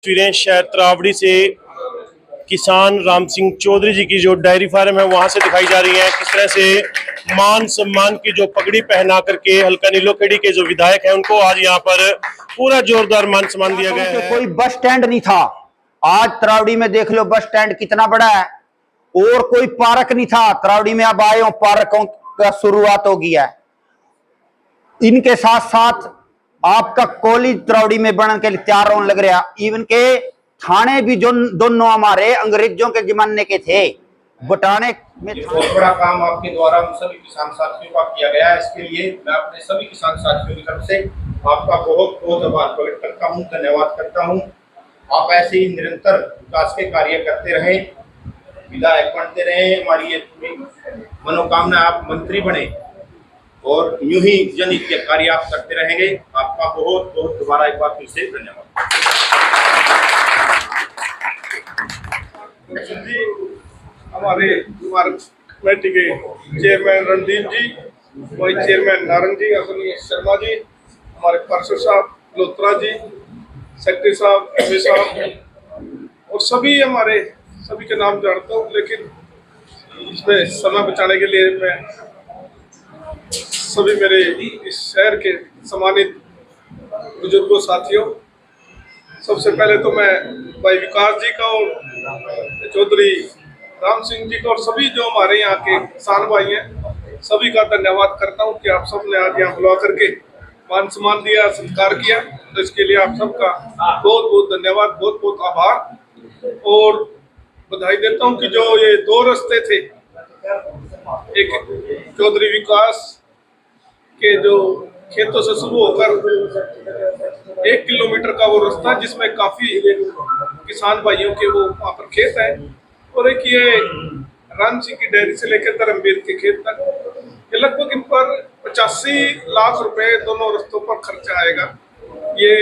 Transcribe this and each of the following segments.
तस्वीरें शहर त्रावड़ी से किसान राम सिंह चौधरी जी की जो डायरी फार्म है वहां से दिखाई जा रही है। किस तरह से मान सम्मान की जो पगड़ी पहना करके हल्का नीलोखेड़ी के जो विधायक हैं उनको आज यहाँ पर पूरा जोरदार मान सम्मान दिया गया है। कोई बस स्टैंड नहीं था, आज त्रावड़ी में देख लो बस स्टैंड कितना बड़ा है। और कोई पार्क नहीं था, त्रावड़ी में अब आए हो पार्कों का शुरुआत हो गया है। इनके साथ साथ आपका कॉलेज त्रावड़ी में बनने के लिए तैयार होने लग रहा। इवन के थाने भी जो दोनों हमारे अंग्रेजों के जमाने के थे बटाने में। बहुत बड़ा काम आपके द्वारा हम सभी किसान साथियों का किया गया है। इसके लिए मैं अपने सभी किसान साथियों की तरफ से आपका बहुत बहुत आभार प्रकट करता हूँ, धन्यवाद करता हूँ। आप ऐसे ही निरंतर विकास के कार्य करते रहें, विधायक बनते रहें, हमारी ये मनोकामना आप मंत्री बने और यूं ही जनहित के कार्य आप करते रहेंगे। आपका बहुत बहुत दोबारा एक बार फिर से धन्यवाद। जी, हमारे कमेटी के चेयरमैन रणदीप जी, वाइस चेयरमैन नारंग जी, असनी शर्मा जी, हमारे पार्षद साहब लोत्रा जी, सेक्रेटरी साहब एमए साहब और सभी के नाम जानता हूँ, लेकिन इसमें समय बचाने के लिए मैं सभी मेरे इस शहर के सम्मानित बुजुर्गों साथियों, सबसे पहले तो मैं भाई विकास जी का और चौधरी राम सिंह जी का और सभी जो हमारे यहाँ के किसान भाई हैं सभी का धन्यवाद करता हूँ कि आप सब ने आज यहाँ बुला करके मान सम्मान दिया, सत्कार किया। तो इसके लिए आप सबका बहुत बहुत धन्यवाद, बहुत बहुत आभार और बधाई देता हूँ कि जो ये दो रास्ते थे, एक चौधरी विकास के जो खेतों से शुरू होकर 1 किलोमीटर का वो रास्ता जिसमें काफी किसान भाइयों के वो वहाँ पर खेत है, और एक ये राम सिंह की डेयरी से लेकर धर्मवीर के खेत तक, ये लगभग इन पर 85 लाख रुपए दोनों रास्तों पर खर्चा आएगा। ये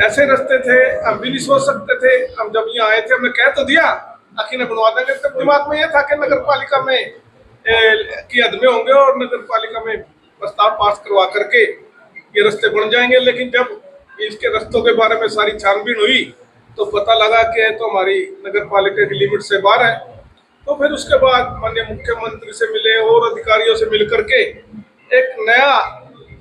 ऐसे रास्ते थे हम भी नहीं सोच सकते थे। हम जब यहाँ आए थे हमने कह तो दिया आखिर ने बनवा देंगे, तब दिमाग में ये था कि नगर पालिका में की हद में होंगे और नगर पालिका में प्रस्ताव पास करवा करके ये रास्ते बन जाएंगे। लेकिन जब इसके रास्तों के बारे में सारी छानबीन हुई तो पता लगा कि तो हमारी नगर पालिका की लिमिट से बाहर है। तो फिर उसके बाद माननीय मुख्यमंत्री से मिले और अधिकारियों से मिल करके एक नया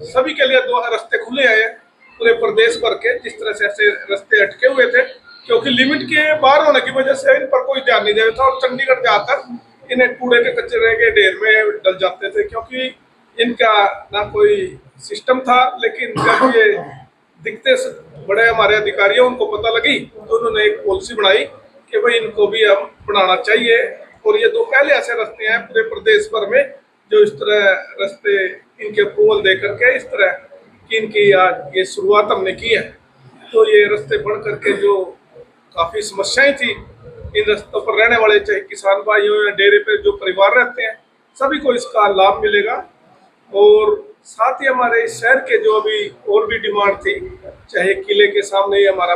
सभी के लिए 2 रास्ते खुले हैं पूरे प्रदेश भर के। जिस तरह से ऐसे रास्ते अटके हुए थे क्योंकि लिमिट के बाहर होने की वजह से इन पर कोई ध्यान नहीं देता था और चंडीगढ़ जाकर इन्हें कूड़े के कचरे के ढेर में डल जाते थे, क्योंकि इनका ना कोई सिस्टम था। लेकिन जब ये दिखते बड़े हमारे अधिकारियों उनको पता लगी तो उन्होंने एक पॉलिसी बनाई कि भाई इनको भी हम बनाना चाहिए। और ये 2 पहले ऐसे रास्ते हैं पूरे प्रदेश भर में जो इस तरह रास्ते इनके अप्रूवल दे करके इस तरह की इनकी आज ये शुरुआत हमने की है। तो ये रास्ते बढ़ करके जो काफ़ी समस्याएं थी इन रास्तों पर रहने वाले चाहे किसान भाई हो या डेरे पे जो परिवार रहते हैं सभी को इसका लाभ मिलेगा। और साथ ही हमारे इस शहर के जो अभी और भी डिमांड थी, चाहे किले के सामने ही हमारा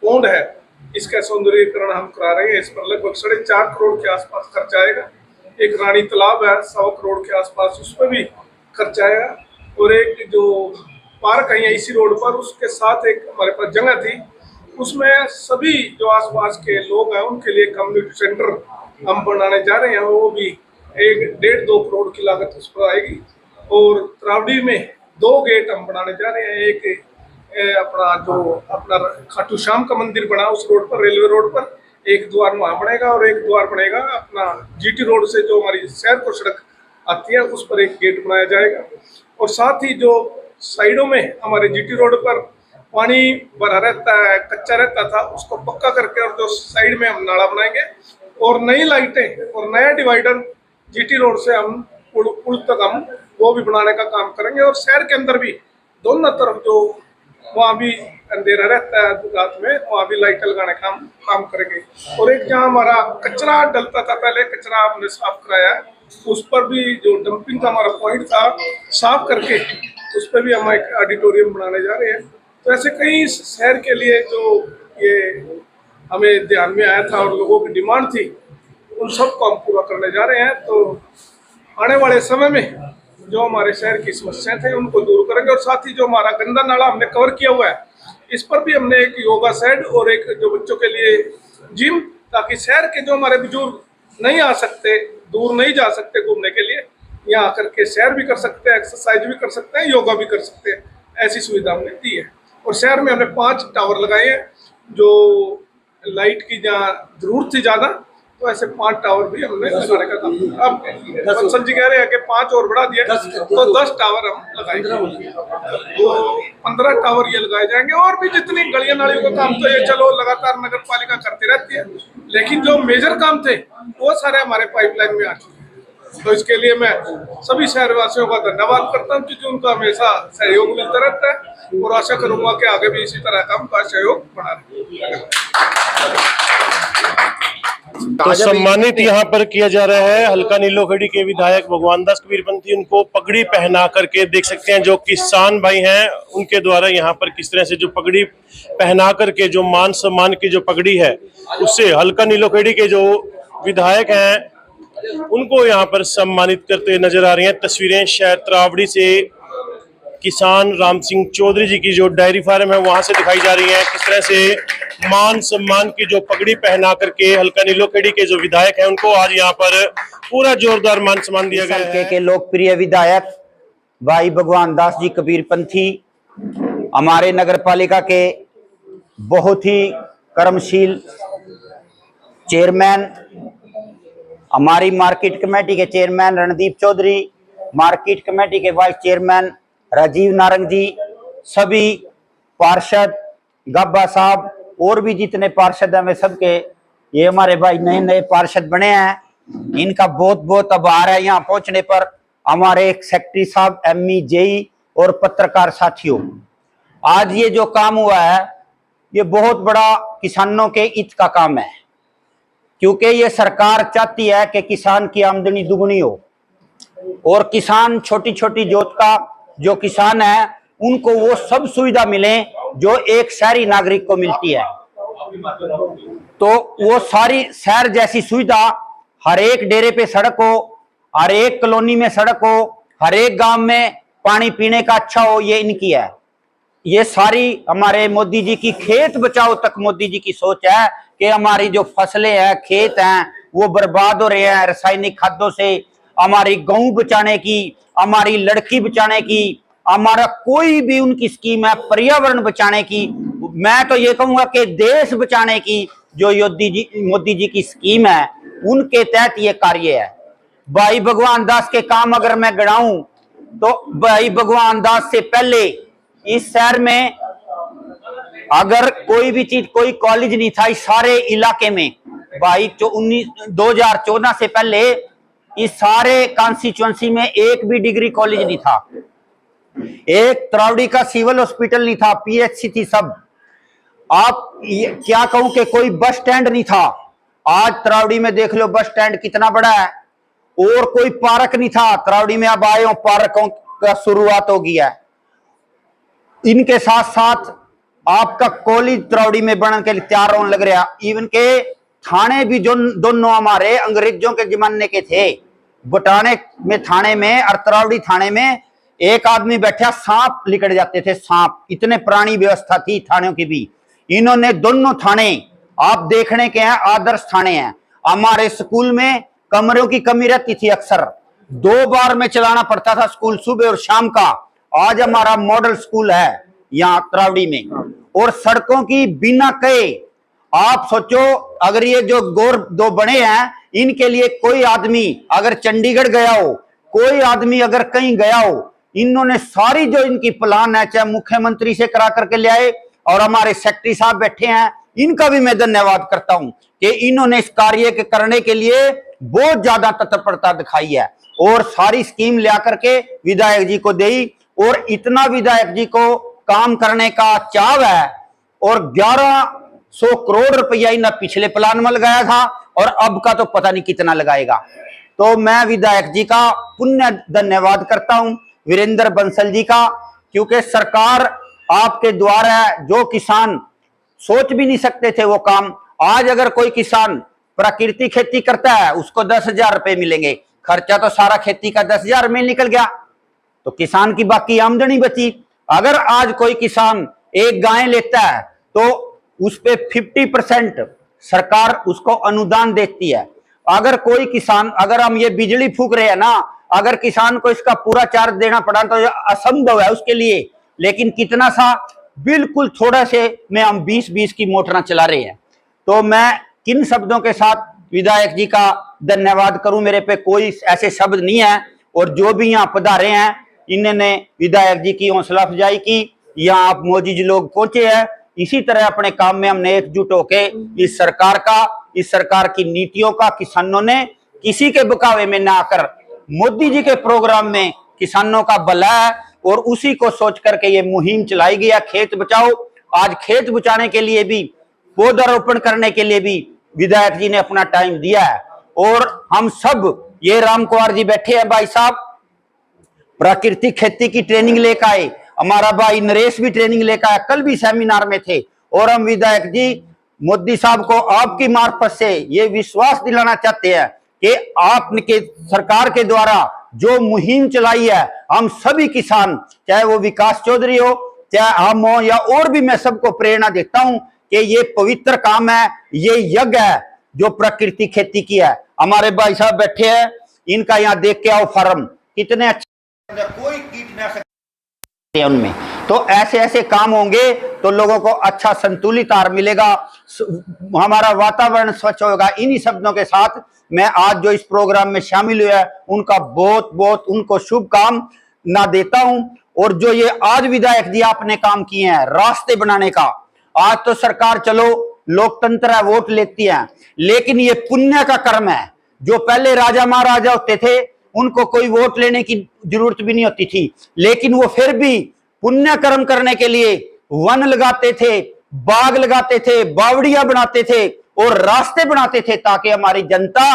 पोंड है, इसका सौंदर्यीकरण हम करा रहे हैं। इस पर लगभग 4.5 करोड़ के आसपास खर्च आएगा। एक रानी तालाब है 100 करोड़ के आसपास, उस पर भी खर्च आएगा। और एक जो पार्क है इसी रोड पर, उसके साथ एक हमारे पास जगह थी, उसमें सभी जो आसपास के लोग हैं उनके लिए कम्युनिटी सेंटर हम बनाने जा रहे हैं। वो भी 1.5-2 करोड़ की लागत उस पर आएगी। और त्रावड़ी में 2 गेट हम बनाने जा रहे हैं। एक अपना खाटू श्याम का मंदिर बना उस रोड पर, रेलवे रोड पर, एक द्वार वहाँ बनेगा और एक द्वार बनेगा अपना जीटी रोड से जो हमारी शहर को सड़क आती है उस पर एक गेट बनाया जाएगा। और साथ ही जो साइडों में हमारे जीटी रोड पर पानी भरा रहता है, कच्चा रहता था, उसको पक्का करके और जो साइड में हम नाला बनाएंगे और नई लाइटें और नया डिवाइडर जीटी रोड से हम पुल तक हम वो भी बनाने का काम करेंगे। और शहर के अंदर भी दोनों तरफ जो वहाँ भी अंधेरा रहता है रात में, वहाँ भी लाइट लगाने का काम करेंगे। और एक जहाँ हमारा कचरा डलता था पहले, कचरा हमने साफ कराया है, उस पर भी जो डंपिंग का हमारा पॉइंट था साफ करके उस पर भी हम एक ऑडिटोरियम बनाने जा रहे हैं। तो ऐसे कई शहर के लिए जो ये हमें ध्यान में आया था और लोगों की डिमांड थी उन सबको हम पूरा करने जा रहे हैं। तो आने वाले समय में जो हमारे शहर की समस्याएं थे उनको दूर करेंगे। और साथ ही जो हमारा गंदा नाला हमने कवर किया हुआ है इस पर भी हमने एक योगा सेट और एक जो बच्चों के लिए जिम, ताकि शहर के जो हमारे बुजुर्ग नहीं आ सकते, दूर नहीं जा सकते घूमने के लिए, यहाँ आकर के सैर भी कर सकते हैं, एक्सरसाइज भी कर सकते हैं, योगा भी कर सकते हैं, ऐसी सुविधा हमने दी है। और शहर में हमने 5 टावर लगाए हैं, जो लाइट की जहाँ जरूरत थी ज़्यादा, तो ऐसे 5 टावर भी हमने लगाने का काम किया। अब बंसल जी कह रहे हैं कि 5 और बढ़ा दिया, तो 10 टावर हम लगाएंगे, तो 15 टावर ये लगाए जाएंगे। और भी जितनी गलियां नालियों का काम तो ये चलो लगातार नगर पालिका करती रहती है, लेकिन जो मेजर काम थे वो सारे हमारे पाइपलाइन में आ चुके हैं। तो इसके लिए मैं सभी शहरवासियों का धन्यवाद करता हूँ, क्योंकि उनका हमेशा सहयोग मिलता रहता है, और आशा करूंगा कि आगे भी इसी तरह का उनका सहयोग बना रहे। तो सम्मानित यहाँ पर किया जा रहा है हल्का नीलोखेड़ी के विधायक भगवान दास कबीरपंथी। उनको पगड़ी पहना करके देख सकते हैं, जो किसान भाई हैं उनके द्वारा यहाँ पर किस तरह से जो पगड़ी पहना करके जो मान सम्मान की जो पगड़ी है, उससे हल्का नीलोखेड़ी के जो विधायक हैं उनको यहाँ पर सम्मानित करते नजर आ रही हैं। तस्वीरें शहर त्रावड़ी से किसान राम सिंह चौधरी जी की जो डायरी फार्म है वहां से दिखाई जा रही है। किस तरह से मान सम्मान की जो पगड़ी पहना करके हल्का नीलोखेड़ी के जो विधायक हैं उनको आज यहाँ पर पूरा जोरदार मान सम्मान दिया गया है। के लोकप्रिय विधायक भाई भगवान दास जी कबीरपंथी हमारे नगर पालिका के बहुत ही कर्मशील चेयरमैन, हमारी मार्केट कमेटी के chairman Randeep Chaudhary, market committee के वाइस चेयरमैन राजीव नारंग जी, सभी पार्षद गब्बा साहब और भी जितने पार्षद हैं वे सबके, ये हमारे भाई नए नए पार्षद बने हैं, इनका बहुत बहुत आभार है यहाँ पहुंचने पर। हमारे एक सेक्रेटरी साहब, एमई, जेई और पत्रकार साथियों, आज ये जो काम हुआ है ये बहुत बड़ा किसानों के हित का काम है, क्योंकि ये सरकार चाहती है कि किसान की आमदनी दुगनी हो और किसान छोटी छोटी जोत का जो किसान है उनको वो सब सुविधा मिले जो एक शहरी नागरिक को मिलती है। तो वो सारी शहर जैसी सुविधा हर एक डेरे पे सड़क हो, हर एक कॉलोनी में सड़क हो, हर एक गांव में पानी पीने का अच्छा हो, ये इनकी है। ये सारी हमारे मोदी जी की खेत बचाओ तक मोदी जी की सोच है कि हमारी जो फसलें हैं, खेत हैं, वो बर्बाद हो रहे हैं रासायनिक खादों से। हमारी गऊ बचाने की, हमारी लड़की बचाने की, हमारा कोई भी उनकी स्कीम है पर्यावरण बचाने की, मैं तो ये कहूंगा कि देश बचाने की जो मोदी जी की स्कीम है उनके तहत ये कार्य है। भाई भगवान दास के काम अगर मैं गिनाऊं तो भाई भगवान दास से पहले इस शहर में अगर कोई भी चीज, कोई कॉलेज नहीं था इस सारे इलाके में। भाई 2014 से पहले इस सारे कॉन्स्टिट्यूएंसी में एक भी डिग्री कॉलेज नहीं था, एक त्रावड़ी का सिविल हॉस्पिटल नहीं था, पीएचसी थी सब। आप क्या कहूं कि कोई बस स्टैंड नहीं था, आज त्रावड़ी में देख लो बस स्टैंड कितना बड़ा है। और कोई पार्क नहीं था, त्रावड़ी में अब आए हो पार्कों का शुरुआत हो गया है। इनके साथ साथ आपका कॉलेज त्रावड़ी में बनने के लिए तैयार होने लग रहा। इवन के थाने भी जो दोनों हमारे अंग्रेजों के जमाने के थे, बटाने में थाने में और त्रावड़ी थाने में एक आदमी बैठा, सांप निकल जाते थे, सांप, इतने पुरानी व्यवस्था थी थानों की भी। इन्होंने दोनों थाने आप देखने के हैं आदर्श थाने हैं। हमारे स्कूल में कमरों की कमी रहती थी, अक्सर 2 बार में चलाना पड़ता था स्कूल, सुबह और शाम का। आज हमारा मॉडल स्कूल है यहाँ त्रावड़ी में। और सड़कों की बिना कहे आप सोचो, अगर ये जो गोर 2 बने हैं इनके लिए कोई आदमी अगर चंडीगढ़ गया हो, कोई आदमी अगर कहीं गया हो, इन्होंने सारी जो इनकी प्लान है चाहे मुख्यमंत्री से करा करके ले आए। और हमारे सेक्रेटरी साहब बैठे हैं, इनका भी मैं धन्यवाद करता हूं कि इन्होंने इस कार्य के करने के लिए बहुत ज्यादा तत्परता दिखाई है और सारी स्कीम ले करके विधायक जी को दी। और इतना विधायक जी को काम करने का चाव है। और 1100 करोड़ रुपया इन्हें पिछले प्लान में लगाया था और अब का तो पता नहीं कितना लगाएगा। तो मैं विधायक जी का पुण्य धन्यवाद करता हूं, वीरेंद्र बंसल जी का, क्योंकि सरकार आपके द्वारा है। जो किसान सोच भी नहीं सकते थे वो काम, आज अगर कोई किसान प्राकृतिक खेती करता है उसको 10,000 रुपए मिलेंगे, खर्चा तो सारा खेती का 10,000 में निकल गया, तो किसान की बाकी आमदनी बची। अगर आज कोई किसान एक गाय लेता है तो उस पे 50% सरकार उसको अनुदान देती है। अगर कोई किसान, अगर हम ये बिजली फूक रहे हैं ना, अगर किसान को इसका पूरा चार्ज देना पड़ा तो असंभव है उसके लिए, लेकिन कितना सा, बिल्कुल थोड़ा से में हम 20-20 की मोटरें चला रहे हैं। तो मैं किन शब्दों के साथ विधायक जी का धन्यवाद करूं, मेरे पे कोई ऐसे शब्द नहीं है। और जो भी यहाँ पधारे हैं, इन्होंने विधायक जी की हौसला अफजाई की, यहाँ आप मोदी जी लोग पहुंचे हैं, इसी तरह अपने काम में हमने एकजुट होके इस सरकार की नीतियों का, किसानों ने किसी के बकावे में ना आकर मोदी जी के प्रोग्राम में किसानों का भला है और उसी को सोच करके ये मुहिम चलाई गई है, खेत बचाओ। आज खेत बचाने के लिए भी, पौधारोपण करने के लिए भी विधायक जी ने अपना टाइम दिया है। और हम सब, ये राम कुमार जी बैठे हैं भाई साहब, प्राकृतिक खेती की ट्रेनिंग लेकर आए, हमारा भाई नरेश भी ट्रेनिंग लेकर आया, कल भी सेमिनार में थे। और हम विधायक जी मोदी साहब को आपकी मार्फत से ये विश्वास दिलाना चाहते हैं कि आपके सरकार के द्वारा जो मुहिम चलाई है, हम सभी किसान, चाहे वो विकास चौधरी हो, चाहे हम हो या और भी, मैं सबको प्रेरणा देता हूं कि ये पवित्र काम है, ये यज्ञ है जो प्राकृतिक खेती की है। हमारे भाई साहब बैठे हैं, इनका यहाँ देख के आओ फार्म, कितने अच्छे, कोई कीटनाशक उनमें। तो ऐसे ऐसे काम होंगे तो लोगों को अच्छा संतुलित आहार मिलेगा, हमारा वातावरण स्वच्छ होगा। इन्हीं शब्दों के साथ मैं आज जो इस प्रोग्राम में शामिल हुआ है, उनका बहुत बहुत उनको शुभकामना देता हूं। और जो ये आज विधायक जी आपने काम किए हैं रास्ते बनाने का, आज तो सरकार चलो लोकतंत्र है, वोट लेती है, लेकिन ये पुण्य का कर्म है। जो पहले राजा महाराजा होते थे, उनको कोई वोट लेने की जरूरत भी नहीं होती थी, लेकिन वो फिर भी पुण्य कर्म करने के लिए वन लगाते थे, बाग लगाते थे, बावड़ियां बनाते थे और रास्ते बनाते थे, ताकि हमारी जनता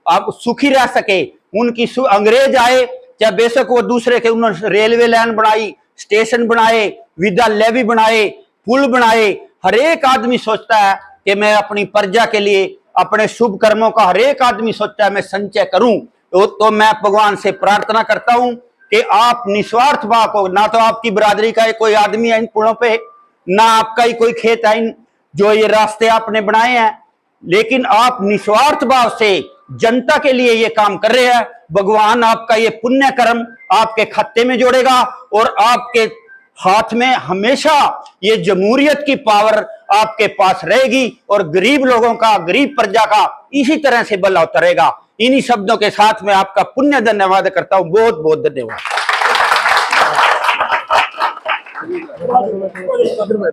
अब सुखी रह सके। उनकी अंग्रेज आए, चाहे बेशक वो दूसरे के, उन्होंने रेलवे लाइन बनाई, स्टेशन बनाए, विद्यालय भी बनाए, पुल बनाए। हर एक आदमी सोचता है कि मैं अपनी प्रजा के लिए, अपने शुभ कर्मों का हर एक आदमी सोचता है मैं संचय करूं। तो मैं भगवान से प्रार्थना करता हूं कि आप निस्वार्थ भाव को, ना तो आपकी बिरादरी का कोई आदमी है इन पुलों पे, ना आपका ही कोई खेत है जो ये रास्ते आपने बनाए हैं, लेकिन आप निस्वार्थ भाव से जनता के लिए ये काम कर रहे हैं। भगवान आपका ये पुण्य कर्म आपके खाते में जोड़ेगा और आपके हाथ में हमेशा ये जमहूरियत की पावर आपके पास रहेगी और गरीब लोगों का, गरीब प्रजा का इसी तरह से भला होता रहेगा। इन्हीं शब्दों के साथ मैं आपका पुण्य धन्यवाद करता हूं। बहुत बहुत धन्यवाद।